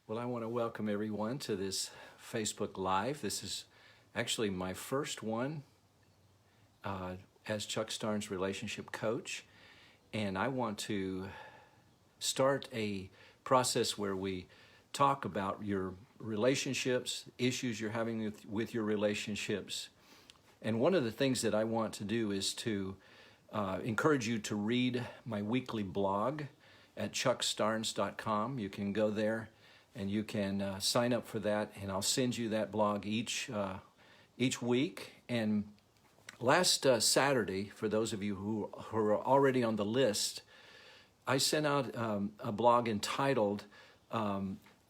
Well, I want to welcome everyone to this Facebook Live. This is actually my first one as Chuck Starnes' relationship coach. And I want to start a process where we talk about your relationships, issues you're having with your relationships. And one of the things that I want to do is to encourage you to read my weekly blog at chuckstarnes.com. You can go there and you can sign up for that, and I'll send you that blog each week. And last Saturday, for those of you who are already on the list, I sent out a blog entitled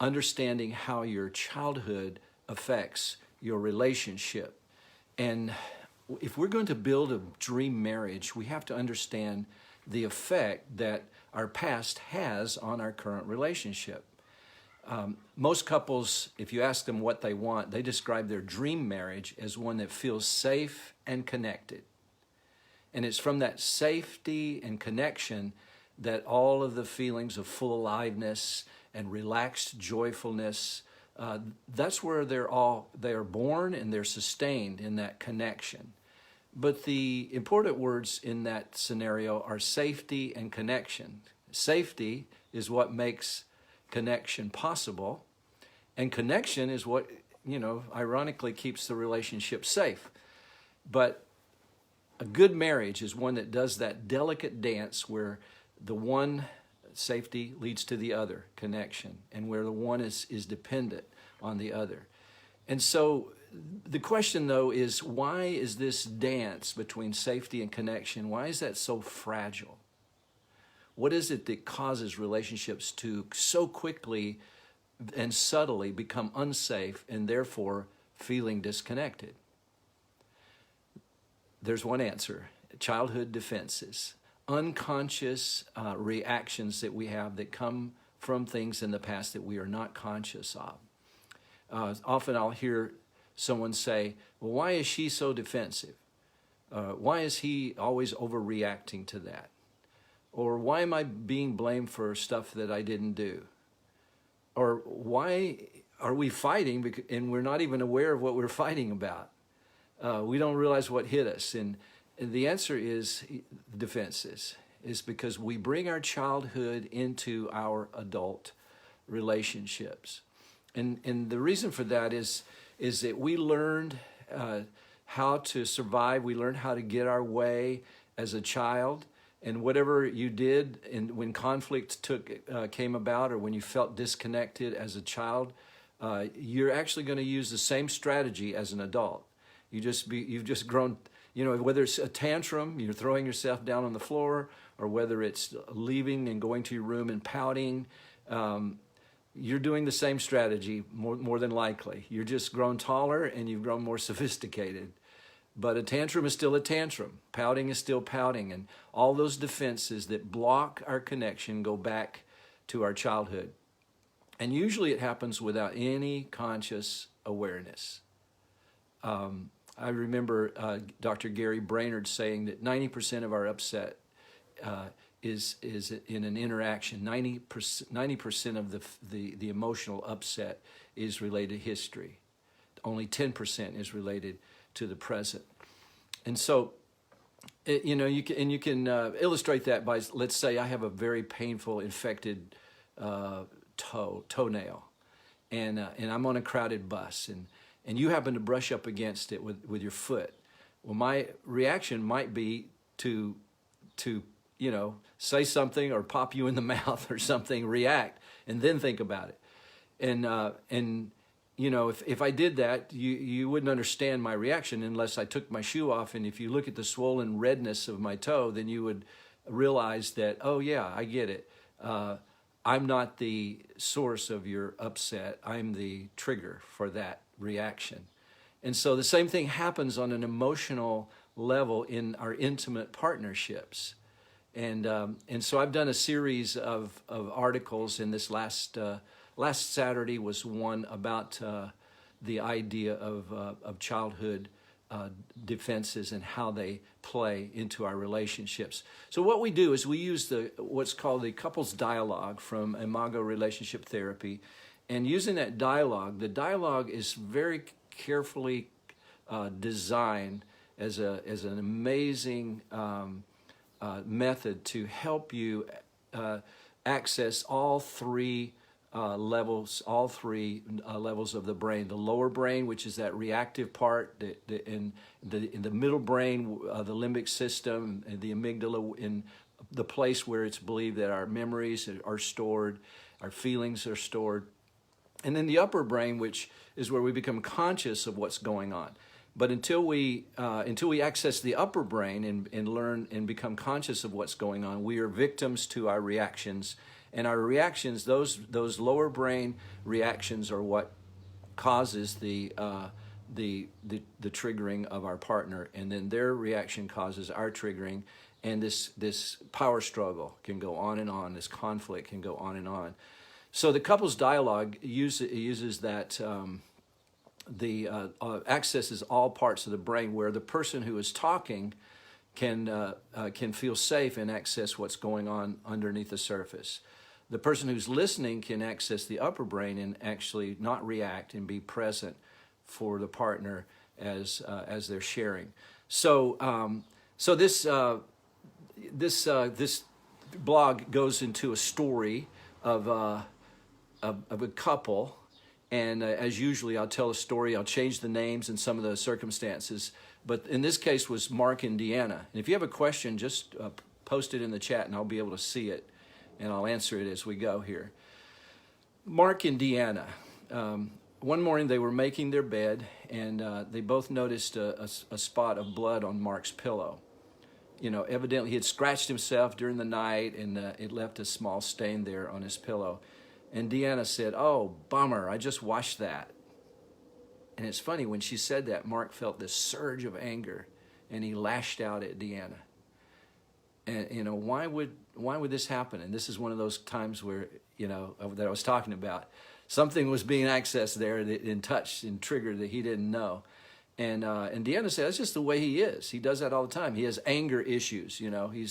Understanding How Your Childhood Affects Your Relationship. And if we're going to build a dream marriage, we have to understand the effect that our past has on our current relationship. Most couples, if you ask them what they want, they describe their dream marriage as one that feels safe and connected. And it's from that safety and connection that all of the feelings of full aliveness and relaxed joyfulness, that's where they are born and they're sustained in that connection. But the important words in that scenario are safety and connection. Safety is what makes connection possible, and connection is what, ironically keeps the relationship safe. But a good marriage is one that does that delicate dance where the one safety leads to the other connection, and where the one is dependent on the other. And so the question, though, is why is this dance between safety and connection, why is that so fragile? What is it that causes relationships to so quickly and subtly become unsafe and therefore feeling disconnected? There's one answer: childhood defenses, unconscious reactions that we have that come from things in the past that we are not conscious of. Often I'll hear someone say, well, why is she so defensive? Why is he always overreacting to that? Or why am I being blamed for stuff that I didn't do? Or why are we fighting and we're not even aware of what we're fighting about? We don't realize what hit us. And the answer is defenses. Is because we bring our childhood into our adult relationships. And the reason for that is that we learned how to survive. We learned how to get our way as a child. And whatever you did when conflict came about, or when you felt disconnected as a child, you're actually going to use the same strategy as an adult. You've just grown, whether it's a tantrum, you're throwing yourself down on the floor, or whether it's leaving and going to your room and pouting, you're doing the same strategy more than likely. You're just grown taller and you've grown more sophisticated. But a tantrum is still a tantrum. Pouting is still pouting. And all those defenses that block our connection go back to our childhood. And usually it happens without any conscious awareness. I remember Dr. Gary Brainerd saying that 90% of our upset is in an interaction. 90% of the emotional upset is related to history. Only 10% is related to the present. And so, you can illustrate that by, let's say I have a very painful infected toenail, and I'm on a crowded bus, and you happen to brush up against it with your foot. Well, my reaction might be to say something or pop you in the mouth or something, react, and then think about it. And if I did that, you wouldn't understand my reaction unless I took my shoe off. And if you look at the swollen redness of my toe, then you would realize that, oh yeah, I get it. I'm not the source of your upset. I'm the trigger for that reaction. And so the same thing happens on an emotional level in our intimate partnerships. And so I've done a series of articles in this last Saturday was one about the idea of childhood defenses and how they play into our relationships. So what we do is we use what's called the couples dialogue from Imago Relationship Therapy, And using that dialogue, the dialogue is very carefully designed as an amazing method to help you access all three levels of the brain. The lower brain, which is that reactive part, in the middle brain, the limbic system, and the amygdala, in the place where it's believed that our memories are stored, our feelings are stored. And then the upper brain, which is where we become conscious of what's going on. But until we access the upper brain and learn and become conscious of what's going on, we are victims to our reactions. And our reactions, those lower brain reactions, are what causes the triggering of our partner, and then their reaction causes our triggering, and this power struggle can go on and on. This conflict can go on and on. So the couple's dialogue uses that. Accesses all parts of the brain, where the person who is talking can feel safe and access what's going on underneath the surface. The person who's listening can access the upper brain and actually not react and be present for the partner as they're sharing. So this blog goes into a story of a couple. And as usually, I'll tell a story. I'll change the names and some of the circumstances. But in this case was Mark and DeAnna. And if you have a question, just post it in the chat and I'll be able to see it. And I'll answer it as we go here. Mark and DeAnna. One morning they were making their bed, and they both noticed a spot of blood on Mark's pillow. You know, evidently he had scratched himself during the night, and it left a small stain there on his pillow. And DeAnna said, "Oh, bummer, I just washed that." And it's funny, when she said that, Mark felt this surge of anger, and he lashed out at DeAnna. And, you know, why would this happen? And this is one of those times where, you know, that I was talking about. Something was being accessed there and touched and triggered that he didn't know. And DeAnna said, that's just the way he is. He does that all the time. He has anger issues, you know. He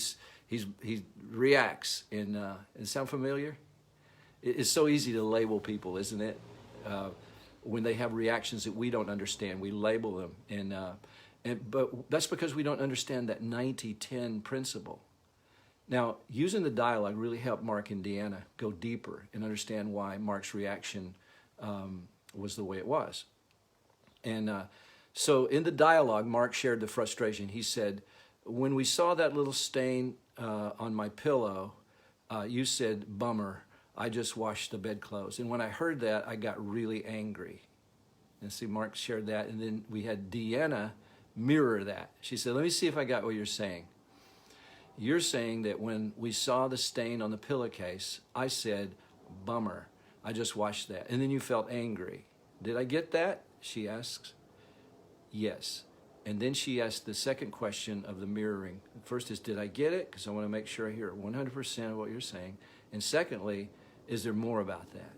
reacts. And does it sound familiar? It's so easy to label people, isn't it? When they have reactions that we don't understand, we label them. But that's because we don't understand that 90-10 principle. Now, using the dialogue really helped Mark and DeAnna go deeper and understand why Mark's reaction was the way it was. And so in the dialogue, Mark shared the frustration. He said, when we saw that little stain on my pillow, you said, "Bummer, I just washed the bedclothes." And when I heard that, I got really angry. And see, Mark shared that. And then we had DeAnna mirror that. She said, "Let me see if I got what you're saying. You're saying that when we saw the stain on the pillowcase, I said, 'Bummer, I just washed that.' And then you felt angry. Did I get that?" she asks. Yes. And then she asked the second question of the mirroring. First is, did I get it? Because I want to make sure I hear 100% of what you're saying. And secondly, is there more about that?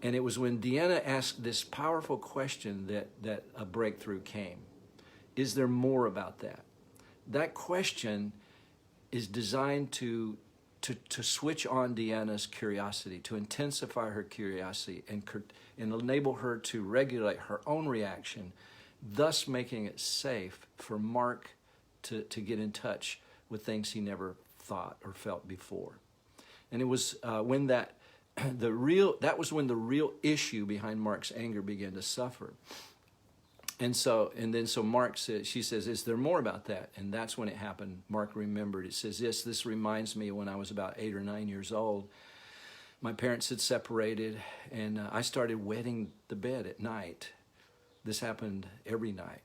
And it was when DeAnna asked this powerful question that a breakthrough came. Is there more about that? That question is designed to switch on DeAnna's curiosity, to intensify her curiosity and enable her to regulate her own reaction, thus making it safe for Mark to get in touch with things he never thought or felt before. And it was when that was when the real issue behind Mark's anger began to suffer. And then Mark says, she says, "Is there more about that?" And that's when it happened. Mark remembered. It says, "Yes, this reminds me when I was about 8 or 9 years old. My parents had separated, and I started wetting the bed at night. This happened every night.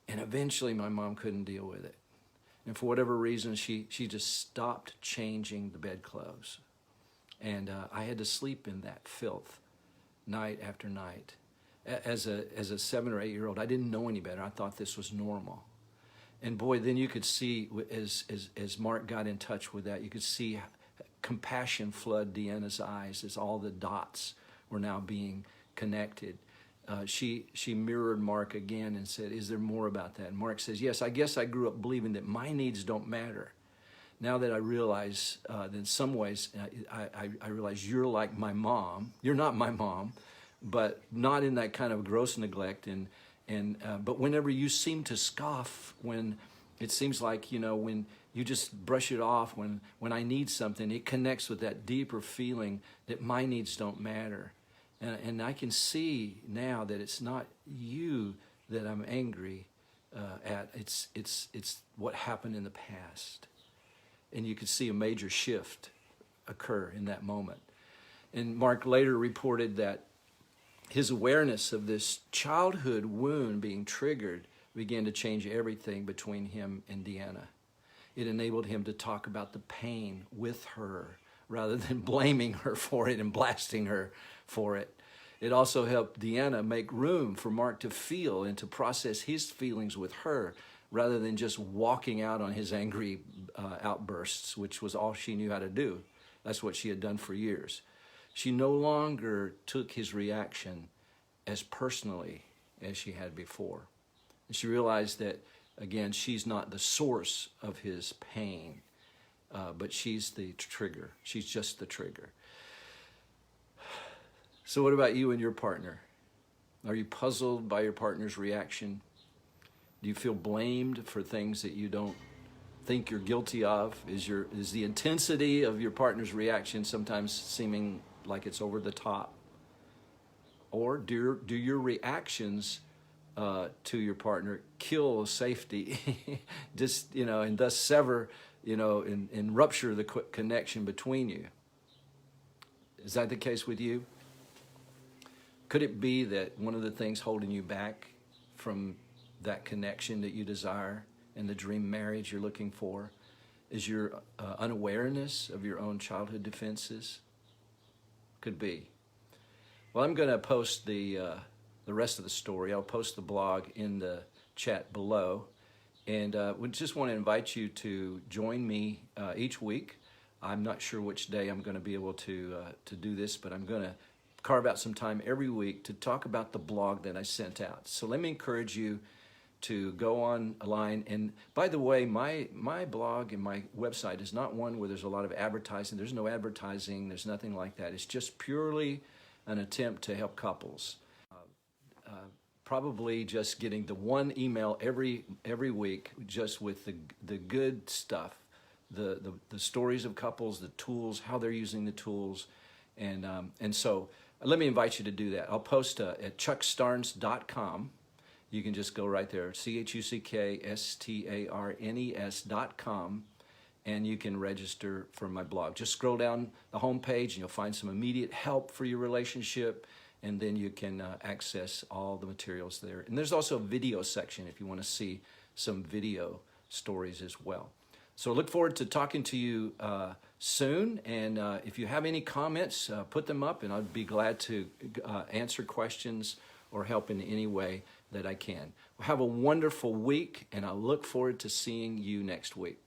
And eventually my mom couldn't deal with it. And for whatever reason, she just stopped changing the bedclothes. And I had to sleep in that filth night after night. As a 7 or 8 year old, I didn't know any better. I thought this was normal. And boy, then you could see, as Mark got in touch with that, you could see compassion flood DeAnna's eyes as all the dots were now being connected. She mirrored Mark again and said, "Is there more about that?" And Mark says, "Yes, I guess I grew up believing that my needs don't matter, now that I realize that in some ways, I realize you're like my mom. You're not my mom, but not in that kind of gross neglect. But whenever you seem to scoff, when it seems like, when you just brush it off, when I need something, it connects with that deeper feeling that my needs don't matter. And I can see now that it's not you that I'm angry at. It's what happened in the past. And you could see a major shift occur in that moment. And Mark later reported that his awareness of this childhood wound being triggered began to change everything between him and DeAnna. It enabled him to talk about the pain with her rather than blaming her for it and blasting her for it. It also helped DeAnna make room for Mark to feel and to process his feelings with her rather than just walking out on his angry outbursts, which was all she knew how to do. That's what she had done for years. She no longer took his reaction as personally as she had before. And she realized that, again, she's not the source of his pain, but she's the trigger. She's just the trigger. So what about you and your partner? Are you puzzled by your partner's reaction? Do you feel blamed for things that you don't think you're guilty of? Is the intensity of your partner's reaction sometimes seeming like it's over the top? Or do your reactions to your partner kill safety, just and thus sever, and rupture the connection between you? Is that the case with you? Could it be that one of the things holding you back from that connection that you desire and the dream marriage you're looking for is your unawareness of your own childhood defenses? Could be. Well, I'm going to post the rest of the story. I'll post the blog in the chat below, and we just want to invite you to join me each week. I'm not sure which day I'm going to be able to do this, but I'm going to carve out some time every week to talk about the blog that I sent out. So let me encourage you to go online. And by the way, my blog and my website is not one where there's a lot of advertising. There's no advertising. There's nothing like that. It's just purely an attempt to help couples. Probably just getting the one email every week, just with the good stuff, the stories of couples, the tools, how they're using the tools, and so let me invite you to do that. I'll post at chuckstarnes.com. You can just go right there, CHUCKSTARNES.com, and you can register for my blog. Just scroll down the home page and you'll find some immediate help for your relationship, and then you can access all the materials there. And there's also a video section if you want to see some video stories as well. So look forward to talking to you soon, and if you have any comments, put them up, and I'd be glad to answer questions or help in any way that I can. Have a wonderful week, and I look forward to seeing you next week.